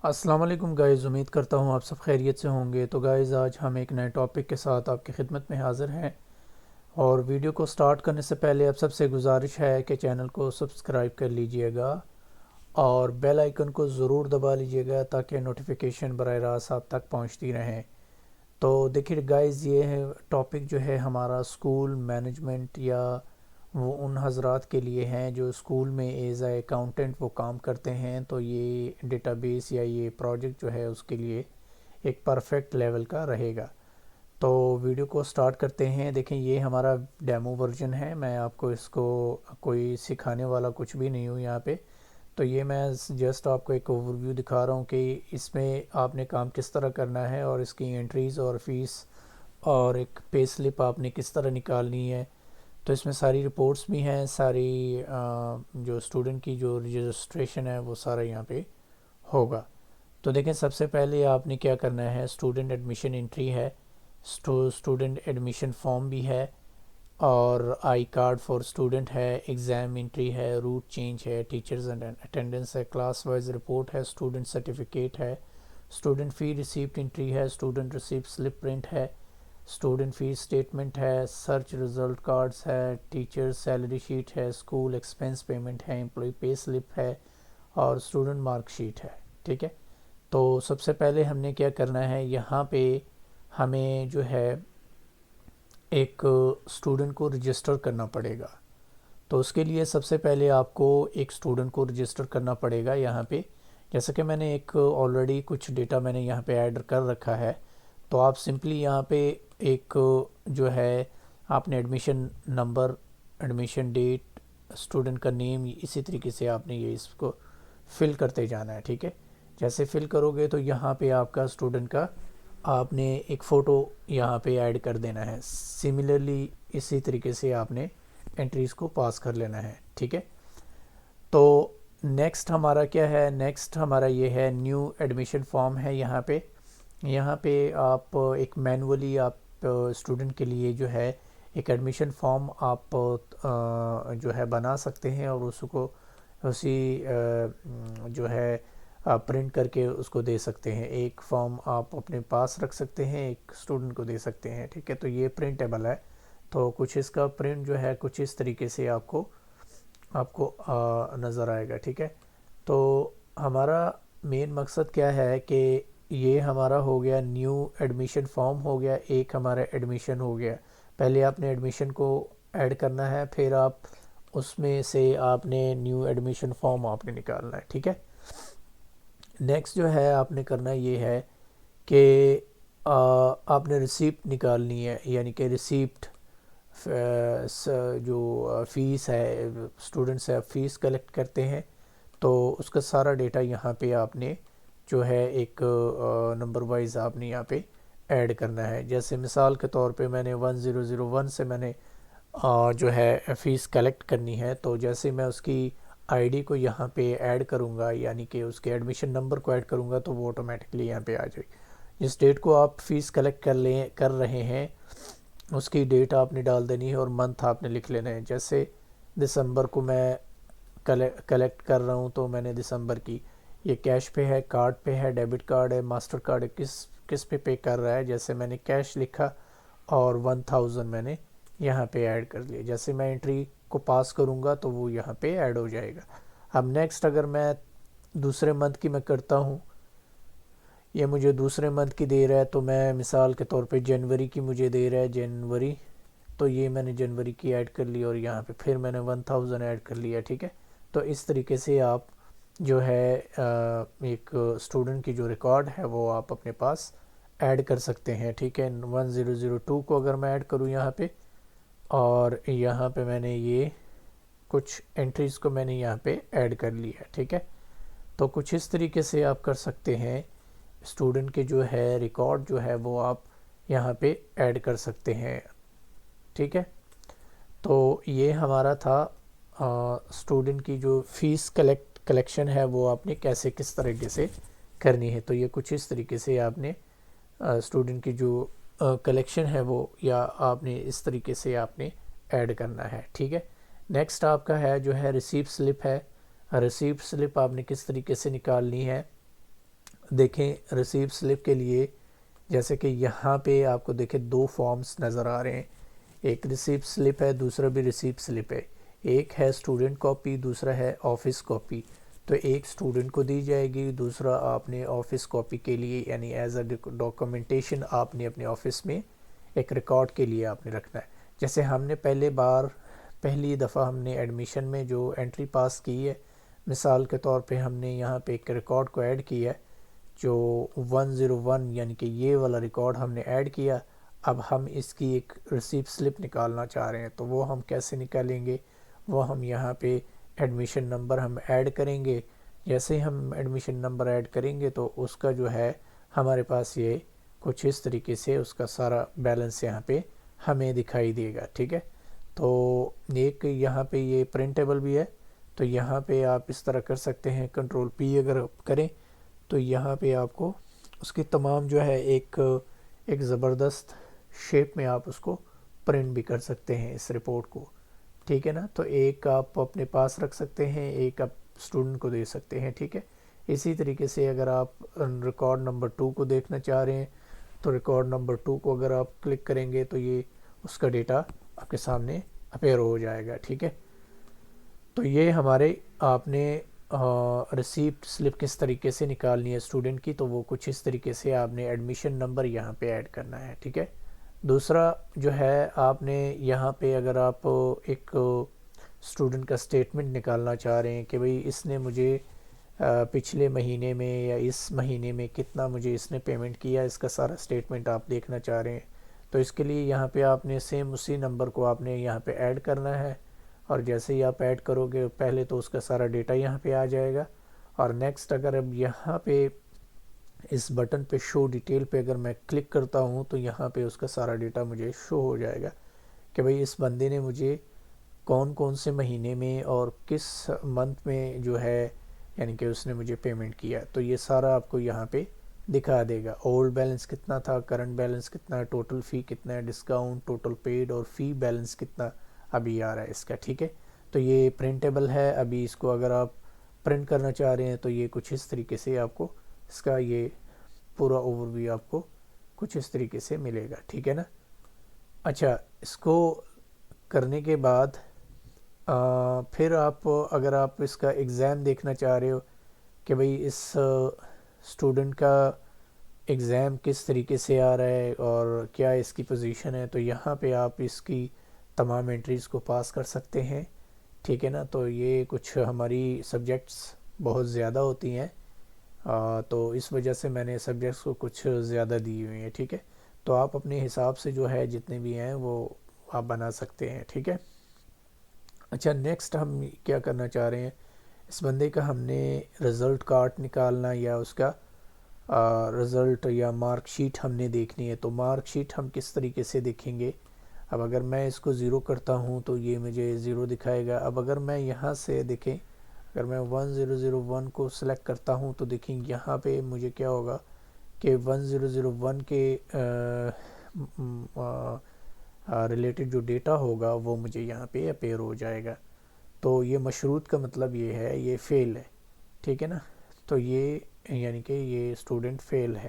السلام علیکم گائز، امید کرتا ہوں آپ سب خیریت سے ہوں گے۔ تو گائز آج ہم ایک نئے ٹاپک کے ساتھ آپ کی خدمت میں حاضر ہیں، اور ویڈیو کو سٹارٹ کرنے سے پہلے آپ سب سے گزارش ہے کہ چینل کو سبسکرائب کر لیجئے گا اور بیل آئیکن کو ضرور دبا لیجئے گا تاکہ نوٹیفیکیشن براہ راست آپ تک پہنچتی رہیں۔ تو دیکھیے گائز، یہ ہے ٹاپک جو ہے ہمارا اسکول مینجمنٹ، یا وہ ان حضرات کے لیے ہیں جو اسکول میں ایز اے اکاؤنٹنٹ وہ کام کرتے ہیں، تو یہ ڈیٹا بیس یا یہ پروجیکٹ جو ہے اس کے لیے ایک پرفیکٹ لیول کا رہے گا۔ تو ویڈیو کو سٹارٹ کرتے ہیں۔ دیکھیں، یہ ہمارا ڈیمو ورژن ہے، میں آپ کو اس کو کوئی سکھانے والا کچھ بھی نہیں ہوں یہاں پہ۔ تو یہ میں جسٹ آپ کو ایک اوور ویو دکھا رہا ہوں کہ اس میں آپ نے کام کس طرح کرنا ہے، اور اس کی انٹریز اور فیس اور ایک پے سلپ آپ نے کس طرح نکالنی ہے۔ تو اس میں ساری رپورٹس بھی ہیں، ساری جو اسٹوڈنٹ کی جو رجسٹریشن ہے وہ سارا یہاں پہ ہوگا۔ تو دیکھیں، سب سے پہلے آپ نے کیا کرنا ہے، اسٹوڈنٹ ایڈمیشن انٹری ہے، اسٹوڈنٹ ایڈمیشن فارم بھی ہے، اور آئی کارڈ فار اسٹوڈنٹ ہے، ایگزام انٹری ہے، روٹ چینج ہے، ٹیچرز اینڈ اٹینڈنس ہے، کلاس وائز رپورٹ ہے، اسٹوڈنٹ سرٹیفکیٹ ہے، اسٹوڈنٹ فی ریسیپٹ انٹری ہے، اسٹوڈنٹ ریسیپٹ سلپ پرنٹ ہے، اسٹوڈنٹ فیس اسٹیٹمنٹ ہے، سرچ رزلٹ کارڈز ہے، ٹیچر سیلری شیٹ ہے، اسکول ایکسپنس پیمنٹ ہے، امپلائی پے سلپ ہے، اور اسٹوڈنٹ مارک شیٹ ہے۔ ٹھیک ہے، تو سب سے پہلے ہم نے کیا کرنا ہے، یہاں پہ ہمیں جو ہے ایک اسٹوڈنٹ کو رجسٹر کرنا پڑے گا۔ تو اس کے لیے سب سے پہلے آپ کو ایک اسٹوڈنٹ کو رجسٹر کرنا پڑے گا یہاں پہ۔ جیسا کہ میں نے ایک آلریڈی کچھ ڈیٹا میں نے یہاں پہ ایڈ کر رکھا ہے، تو آپ سمپلی یہاں پہ ایک جو ہے آپ نے admission number, admission date, student کا نیم، اسی طریقے سے آپ نے یہ اس کو فل کرتے جانا ہے۔ ٹھیک ہے، جیسے فل کرو گے تو یہاں پہ آپ کا اسٹوڈنٹ کا آپ نے ایک فوٹو یہاں پہ ایڈ کر دینا ہے۔ سملرلی اسی طریقے سے آپ نے انٹریز کو پاس کر لینا ہے۔ ٹھیک ہے، تو نیکسٹ ہمارا کیا ہے، نیکسٹ ہمارا یہ ہے نیو ایڈمیشن فارم ہے۔ یہاں پہ آپ ایک مینولی آپ اسٹوڈنٹ کے لیے جو ہے ایک ایڈمیشن فارم آپ جو ہے بنا سکتے ہیں، اور اس کو اسی جو ہے پرنٹ کر کے اس کو دے سکتے ہیں۔ ایک فارم آپ اپنے پاس رکھ سکتے ہیں، ایک اسٹوڈنٹ کو دے سکتے ہیں۔ ٹھیک ہے، تو یہ پرنٹیبل ہے، تو کچھ اس کا پرنٹ جو ہے کچھ اس طریقے سے آپ کو نظر آئے گا۔ ٹھیک ہے، تو ہمارا مین مقصد کیا ہے کہ یہ ہمارا ہو گیا نیو ایڈمیشن فارم ہو گیا، ایک ہمارا ایڈمیشن ہو گیا۔ پہلے آپ نے ایڈمیشن کو ایڈ کرنا ہے، پھر آپ اس میں سے آپ نے نیو ایڈمیشن فارم آپ نے نکالنا ہے۔ ٹھیک ہے، نیکسٹ جو ہے آپ نے کرنا یہ ہے کہ آپ نے ریسیپٹ نکالنی ہے، یعنی کہ ریسیپٹ جو فیس ہے، اسٹوڈنٹ سے آپ فیس کلیکٹ کرتے ہیں، تو اس کا سارا ڈیٹا یہاں پہ آپ نے جو ہے ایک نمبر وائز آپ نے یہاں پہ ایڈ کرنا ہے۔ جیسے مثال کے طور پہ میں نے 1001 سے میں نے جو ہے فیس کلیکٹ کرنی ہے، تو جیسے میں اس کی آئی ڈی کو یہاں پہ ایڈ کروں گا، یعنی کہ اس کے ایڈمیشن نمبر کو ایڈ کروں گا، تو وہ آٹومیٹکلی یہاں پہ آ جائے گی۔ جس ڈیٹ کو آپ فیس کلیکٹ کر رہے ہیں اس کی ڈیٹ آپ نے ڈال دینی ہے، اور منتھ آپ نے لکھ لینا ہے۔ جیسے دسمبر کو میں کلیکٹ کر رہا ہوں، تو میں نے دسمبر کی، یہ کیش پہ ہے، کارڈ پہ ہے، ڈیبٹ کارڈ ہے، ماسٹر کارڈ ہے، کس پہ کر رہا ہے۔ جیسے میں نے کیش لکھا اور 1000 میں نے یہاں پہ ایڈ کر لیا۔ جیسے میں انٹری کو پاس کروں گا تو وہ یہاں پہ ایڈ ہو جائے گا۔ اب نیکسٹ اگر میں دوسرے منتھ کی میں کرتا ہوں، یہ مجھے دوسرے منتھ کی دے رہا ہے، تو میں مثال کے طور پہ جنوری کی مجھے دے رہا ہے، جنوری، تو یہ میں نے جنوری کی ایڈ کر لی، اور یہاں پہ پھر میں نے 1000 ایڈ کر لیا۔ ٹھیک ہے، تو اس طریقے سے آپ جو ہے ایک اسٹوڈنٹ کی جو ریکارڈ ہے وہ آپ اپنے پاس ایڈ کر سکتے ہیں۔ ٹھیک ہے، 1002 کو اگر میں ایڈ کروں یہاں پہ، اور یہاں پہ میں نے یہ کچھ انٹریز کو میں نے یہاں پہ ایڈ کر لی ہے۔ ٹھیک ہے، تو کچھ اس طریقے سے آپ کر سکتے ہیں، اسٹوڈنٹ کے جو ہے ریکارڈ جو ہے وہ آپ یہاں پہ ایڈ کر سکتے ہیں۔ ٹھیک ہے، تو یہ ہمارا تھا اسٹوڈنٹ کی جو فیس کلیکشن ہے وہ آپ نے کیسے کس طریقے سے کرنی ہے۔ تو یہ کچھ اس طریقے سے آپ نے اسٹوڈنٹ کی جو کلیکشن ہے وہ، یا آپ نے اس طریقے سے آپ نے ایڈ کرنا ہے۔ ٹھیک ہے، نیکسٹ آپ کا ہے جو ہے ریسیپٹ سلپ ہے۔ ریسیپٹ سلپ آپ نے کس طریقے سے نکالنی ہے، دیکھیں ریسیپٹ سلپ کے لیے جیسے کہ یہاں پہ آپ کو دیکھیں 2 فارمز نظر آ رہے ہیں، ایک ریسیپٹ سلپ ہے، دوسرا بھی ریسیپٹ سلپ ہے، ایک ہے اسٹوڈنٹ کاپی، دوسرا ہے آفس کاپی۔ تو ایک اسٹوڈنٹ کو دی جائے گی، دوسرا آپ نے آفس کاپی کے لیے یعنی ایز اے ڈاکومنٹیشن آپ نے اپنے آفس میں ایک ریکارڈ کے لیے آپ نے رکھنا ہے۔ جیسے ہم نے پہلی دفعہ ہم نے ایڈمیشن میں جو انٹری پاس کی ہے، مثال کے طور پہ ہم نے یہاں پہ ایک ریکارڈ کو ایڈ کیا ہے جو 101 یعنی کہ یہ والا ریکارڈ ہم نے ایڈ کیا۔ اب ہم اس کی ایک ریسیپٹ سلپ نکالنا چاہ رہے ہیں، تو وہ ہم کیسے نکالیں گے؟ وہ ہم یہاں پہ ایڈمیشن نمبر ہم ایڈ کریں گے۔ جیسے ہم ایڈمیشن نمبر ایڈ کریں گے تو اس کا جو ہے ہمارے پاس یہ کچھ اس طریقے سے اس کا سارا بیلنس یہاں پہ ہمیں دکھائی دے گا، ٹھیک ہے۔ تو ایک یہاں پہ یہ پرنٹیبل بھی ہے، تو یہاں پہ آپ اس طرح کر سکتے ہیں، کنٹرول پی اگر کریں تو یہاں پہ آپ کو اس کی تمام جو ہے ایک زبردست شیپ میں آپ اس کو پرنٹ بھی کر سکتے ہیں اس رپورٹ کو، ٹھیک ہے نا۔ تو ایک آپ اپنے پاس رکھ سکتے ہیں، ایک آپ اسٹوڈنٹ کو دے سکتے ہیں، ٹھیک ہے۔ اسی طریقے سے اگر آپ ریکارڈ نمبر 2 کو دیکھنا چاہ رہے ہیں تو ریکارڈ نمبر 2 کو اگر آپ کلک کریں گے تو یہ اس کا ڈیٹا آپ کے سامنے اپیئر ہو جائے گا، ٹھیک ہے۔ تو یہ ہمارے آپ نے ریسیپٹ سلپ کس طریقے سے نکالنی ہے اسٹوڈنٹ کی، تو وہ کچھ اس طریقے سے آپ نے ایڈمیشن نمبر یہاں پہ ایڈ کرنا ہے، ٹھیک ہے۔ دوسرا جو ہے آپ نے یہاں پہ اگر آپ ایک اسٹوڈنٹ کا اسٹیٹمنٹ نکالنا چاہ رہے ہیں کہ بھئی اس نے مجھے پچھلے مہینے میں یا اس مہینے میں کتنا مجھے اس نے پیمنٹ کیا، اس کا سارا اسٹیٹمنٹ آپ دیکھنا چاہ رہے ہیں، تو اس کے لیے یہاں پہ آپ نے سیم اسی نمبر کو آپ نے یہاں پہ ایڈ کرنا ہے، اور جیسے ہی آپ ایڈ کرو گے پہلے تو اس کا سارا ڈیٹا یہاں پہ آ جائے گا، اور نیکسٹ اگر اب یہاں پہ اس بٹن پہ شو ڈیٹیل پہ اگر میں کلک کرتا ہوں تو یہاں پہ اس کا سارا ڈیٹا مجھے شو ہو جائے گا کہ بھئی اس بندے نے مجھے کون کون سے مہینے میں اور کس منتھ میں جو ہے یعنی کہ اس نے مجھے پیمنٹ کیا، تو یہ سارا آپ کو یہاں پہ دکھا دے گا۔ اولڈ بیلنس کتنا تھا، کرنٹ بیلنس کتنا ہے، ٹوٹل فی کتنا ہے، ڈسکاؤنٹ، ٹوٹل پیڈ اور فی بیلنس کتنا ابھی آ رہا ہے اس کا، ٹھیک ہے۔ تو یہ پرنٹیبل ہے، ابھی اس کو اگر آپ پرنٹ کرنا چاہ رہے ہیں تو یہ کچھ اس طریقے سے آپ کو اس کا یہ پورا اوور ویو آپ کو کچھ اس طریقے سے ملے گا، ٹھیک ہے نا۔ اچھا، اس کو کرنے کے بعد پھر آپ اگر آپ اس کا ایگزام دیکھنا چاہ رہے ہو کہ بھئی اس اسٹوڈنٹ کا ایگزام کس طریقے سے آ رہا ہے اور کیا اس کی پوزیشن ہے، تو یہاں پہ آپ اس کی تمام انٹریز کو پاس کر سکتے ہیں، ٹھیک ہے نا۔ تو یہ کچھ ہماری سبجیکٹس بہت زیادہ ہوتی ہیں، تو اس وجہ سے میں نے سبجیکٹس کو کچھ زیادہ دی ہوئی ہیں، ٹھیک ہے۔ تو آپ اپنے حساب سے جو ہے جتنے بھی ہیں وہ آپ بنا سکتے ہیں، ٹھیک ہے۔ اچھا، نیکسٹ ہم کیا کرنا چاہ رہے ہیں، اس بندے کا ہم نے رزلٹ کارڈ نکالنا یا اس کا رزلٹ یا مارک شیٹ ہم نے دیکھنی ہے، تو مارک شیٹ ہم کس طریقے سے دیکھیں گے؟ اب اگر میں اس کو 0 کرتا ہوں تو یہ مجھے 0 دکھائے گا۔ اب اگر میں یہاں سے دیکھیں، اگر میں 1001 کو سلیکٹ کرتا ہوں تو دیکھیں یہاں پہ مجھے کیا ہوگا کہ 1001 کے ریلیٹڈ جو ڈیٹا ہوگا وہ مجھے یہاں پہ اپیئر ہو جائے گا۔ تو یہ مشروط کا مطلب یہ ہے یہ فیل ہے، ٹھیک ہے نا۔ تو یہ یعنی کہ یہ اسٹوڈنٹ فیل ہے۔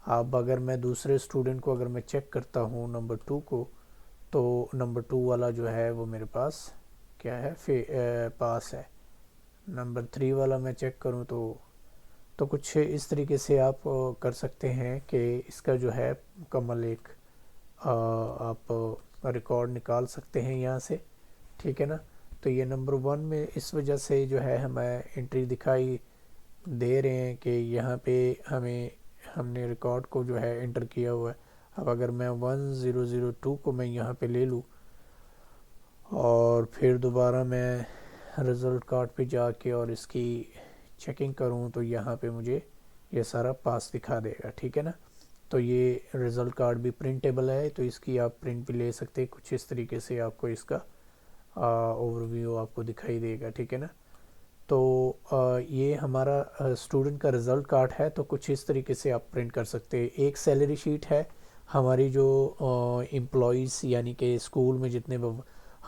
اب اگر میں دوسرے اسٹوڈنٹ کو اگر میں چیک کرتا ہوں نمبر 2 کو، تو نمبر 2 والا جو ہے وہ میرے پاس کیا ہے، پاس ہے۔ نمبر 3 والا میں چیک کروں تو کچھ اس طریقے سے آپ کر سکتے ہیں کہ اس کا جو ہے مکمل ایک آپ ریکارڈ نکال سکتے ہیں یہاں سے، ٹھیک ہے نا۔ تو یہ نمبر 1 میں اس وجہ سے جو ہے ہمیں انٹری دکھائی دے رہے ہیں کہ یہاں پہ ہم نے ریکارڈ کو جو ہے انٹر کیا ہوا ہے۔ اب اگر میں 1002 کو میں یہاں پہ لے لوں اور پھر دوبارہ میں رزلٹ کارڈ پہ جا کے اور اس کی چیکنگ کروں تو یہاں پہ مجھے یہ سارا پاس دکھا دے گا، ٹھیک ہے نا۔ تو یہ رزلٹ کارڈ بھی پرنٹیبل ہے، تو اس کی آپ پرنٹ بھی لے سکتے ہیں، کچھ اس طریقے سے آپ کو اس کا اوور ویو آپ کو دکھائی دے گا، ٹھیک ہے نا۔ تو یہ ہمارا اسٹوڈنٹ کا رزلٹ کارڈ ہے، تو کچھ اس طریقے سے آپ پرنٹ کر سکتے ہیں۔ ایک سیلری شیٹ ہے ہماری جو امپلائیز یعنی کہ اسکول میں جتنے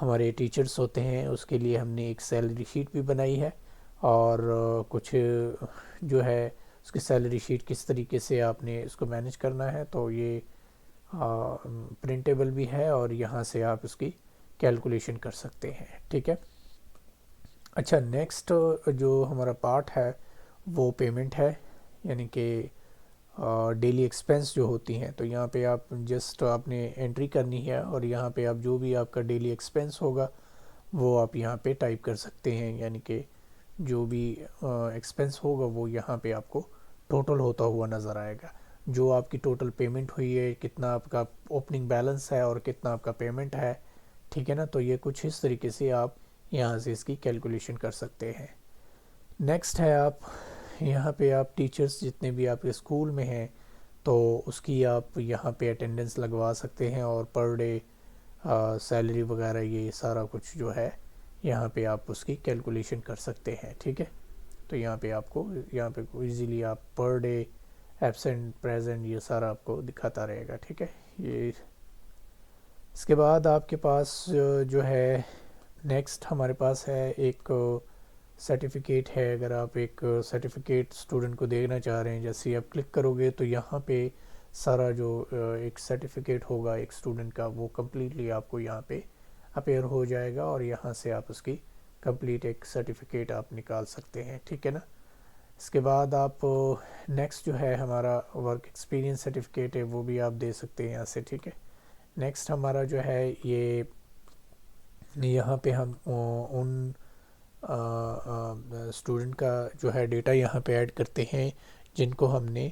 ہمارے ٹیچرز ہوتے ہیں اس کے لیے ہم نے ایک سیلری شیٹ بھی بنائی ہے، اور کچھ جو ہے اس کی سیلری شیٹ کس طریقے سے آپ نے اس کو مینیج کرنا ہے، تو یہ پرنٹیبل بھی ہے اور یہاں سے آپ اس کی کیلکولیشن کر سکتے ہیں، ٹھیک ہے۔ اچھا، نیکسٹ جو ہمارا پارٹ ہے وہ پیمنٹ ہے، یعنی کہ ڈیلی ایکسپنس جو ہوتی ہیں، تو یہاں پہ آپ جسٹ آپ نے انٹری کرنی ہے اور یہاں پہ آپ جو بھی آپ کا ڈیلی ایکسپنس ہوگا وہ آپ یہاں پہ ٹائپ کر سکتے ہیں، یعنی کہ جو بھی ایکسپنس ہوگا وہ یہاں پہ آپ کو ٹوٹل ہوتا ہوا نظر آئے گا، جو آپ کی ٹوٹل پیمنٹ ہوئی ہے، کتنا آپ کا اوپننگ بیلنس ہے اور کتنا آپ کا پیمنٹ ہے، ٹھیک ہے نا۔ تو یہ کچھ اس طریقے سے آپ یہاں سے اس کی کیلکولیشن کر سکتے ہیں۔ نیکسٹ ہے آپ یہاں پہ آپ ٹیچرز جتنے بھی آپ کے اسکول میں ہیں تو اس کی آپ یہاں پہ اٹینڈنس لگوا سکتے ہیں اور پر ڈے سیلری وغیرہ یہ سارا کچھ جو ہے یہاں پہ آپ اس کی کیلکولیشن کر سکتے ہیں، ٹھیک ہے۔ تو یہاں پہ آپ کو یہاں پہ ایزیلی آپ پر ڈے ایبسینٹ پریزنٹ یہ سارا آپ کو دکھاتا رہے گا، ٹھیک ہے۔ یہ اس کے بعد آپ کے پاس جو ہے نیکسٹ ہمارے پاس ہے ایک سرٹیفکیٹ ہے۔ اگر آپ ایک سرٹیفکیٹ اسٹوڈنٹ کو دینا چاہ رہے ہیں، جیسے آپ کلک کرو گے تو یہاں پہ سارا جو ایک سرٹیفکیٹ ہوگا ایک اسٹوڈنٹ کا وہ کمپلیٹلی آپ کو یہاں پہ اپیئر ہو جائے گا اور یہاں سے آپ اس کی کمپلیٹ ایک سرٹیفکیٹ آپ نکال سکتے ہیں، ٹھیک ہے نا۔ اس کے بعد آپ نیکسٹ جو ہے ہمارا ورک ایکسپیرینس سرٹیفکیٹ ہے وہ بھی آپ دے سکتے ہیں یہاں سے، ٹھیک ہے۔ نیکسٹ ہمارا جو ہے یہ یہاں پہ ہم ان اسٹوڈنٹ کا جو ہے ڈیٹا یہاں پہ ایڈ کرتے ہیں جن کو ہم نے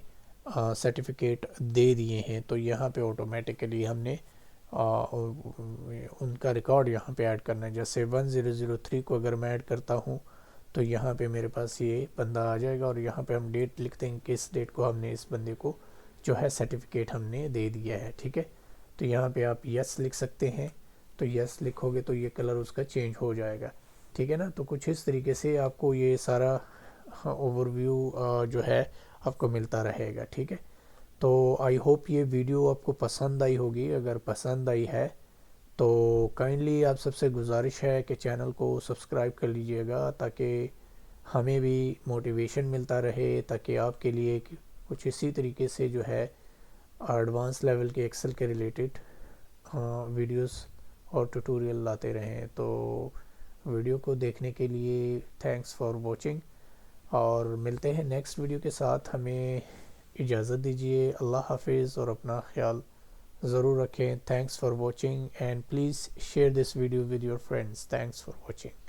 سرٹیفکیٹ دے دیے ہیں، تو یہاں پہ آٹومیٹیکلی ہم نے ان کا ریکارڈ یہاں پہ ایڈ کرنا ہے۔ جیسے 1003 کو اگر میں ایڈ کرتا ہوں تو یہاں پہ میرے پاس یہ بندہ آ جائے گا اور یہاں پہ ہم ڈیٹ لکھتے ہیں کہ اس ڈیٹ کو ہم نے اس بندے کو جو ہے سرٹیفکیٹ ہم نے دے دیا ہے، ٹھیک ہے۔ تو یہاں پہ آپ یس لکھ سکتے ہیں، تو یس لکھو گے تو یہ کلر اس کا چینج ہو جائے گا، ٹھیک ہے نا۔ تو کچھ اس طریقے سے آپ کو یہ سارا اوور ویو جو ہے آپ کو ملتا رہے گا، ٹھیک ہے۔ تو آئی ہوپ یہ ویڈیو آپ کو پسند آئی ہوگی۔ اگر پسند آئی ہے تو کائنڈلی آپ سب سے گزارش ہے کہ چینل کو سبسکرائب کر لیجئے گا تاکہ ہمیں بھی موٹیویشن ملتا رہے، تاکہ آپ کے لیے کچھ اسی طریقے سے جو ہے ایڈوانس لیول کے ایکسل کے ریلیٹڈ ویڈیوز اور ٹیوٹوریل لاتے رہیں۔ تو ویڈیو کو دیکھنے کے لیے تھینکس فار واچنگ، اور ملتے ہیں نیکسٹ ویڈیو کے ساتھ۔ ہمیں اجازت دیجیے، اللہ حافظ، اور اپنا خیال ضرور رکھیں۔ Thanks for watching and please share this video with your friends. Thanks for watching.